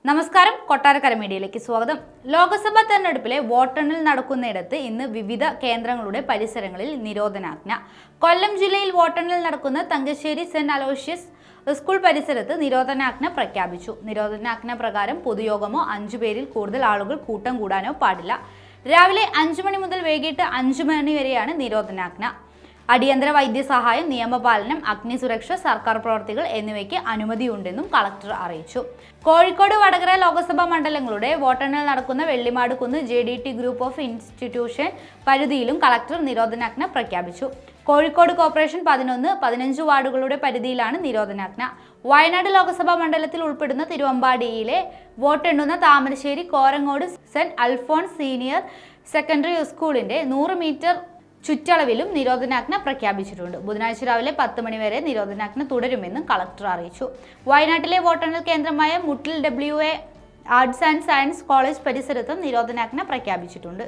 നമസ്കാരം, കൊട്ടാരക്കര മീഡിയയിലേക്ക് സ്വാഗതം. ലോക്സഭാ തെരഞ്ഞെടുപ്പിലെ വോട്ടെണ്ണൽ നടക്കുന്നിടത്ത് ഇന്ന് വിവിധ കേന്ദ്രങ്ങളുടെ പരിസരങ്ങളിൽ നിരോധനാജ്ഞ. കൊല്ലം ജില്ലയിൽ വോട്ടെണ്ണൽ നടക്കുന്ന തങ്കശ്ശേരി സെന്റ് അലോഷ്യസ് സ്കൂൾ പരിസരത്ത് നിരോധനാജ്ഞ പ്രഖ്യാപിച്ചു. നിരോധനാജ്ഞ പ്രകാരം പൊതുയോഗമോ 5 പേരിൽ കൂടുതൽ ആളുകൾ കൂട്ടം കൂടാനോ പാടില്ല. രാവിലെ 5 മണി മുതൽ വൈകിട്ട് 5 മണി വരെയാണ് നിരോധനാജ്ഞ. അടിയന്തര വൈദ്യസഹായം, നിയമപാലനം, അഗ്നിസുരക്ഷ, സർക്കാർ പ്രവർത്തികൾ എന്നിവയ്ക്ക് അനുമതിയുണ്ടെന്നും കളക്ടർ അറിയിച്ചു. കോഴിക്കോട്, വടകര ലോക്സഭാ മണ്ഡലങ്ങളുടെ വോട്ടെണ്ണൽ നടക്കുന്ന Vellimadukunnu JDT group of institution പരിധിയിലും കളക്ടർ നിരോധനാജ്ഞ പ്രഖ്യാപിച്ചു. കോഴിക്കോട് കോർപ്പറേഷൻ 11, 15 വാർഡുകളുടെ പരിധിയിലാണ് നിരോധനാജ്ഞ. വയനാട് ലോക്സഭാ മണ്ഡലത്തിൽ ഉൾപ്പെടുന്ന തിരുവമ്പാടിയിലെ വോട്ടെണ്ണുന്ന Thamarassery Korangad Saint Alphonse senior secondary സ്കൂളിന്റെ 100 മീറ്റർ ചുറ്റളവിലും നിരോധനാജ്ഞ പ്രഖ്യാപിച്ചിട്ടുണ്ട്. ബുധനാഴ്ച രാവിലെ 10 മണി വരെ നിരോധനാജ്ഞ തുടരുമെന്നും കളക്ടർ അറിയിച്ചു. വയനാട്ടിലെ വോട്ടെണ്ണൽ കേന്ദ്രമായ മുട്ടിൽ WA arts and science college പരിസരത്തും നിരോധനാജ്ഞ പ്രഖ്യാപിച്ചിട്ടുണ്ട്.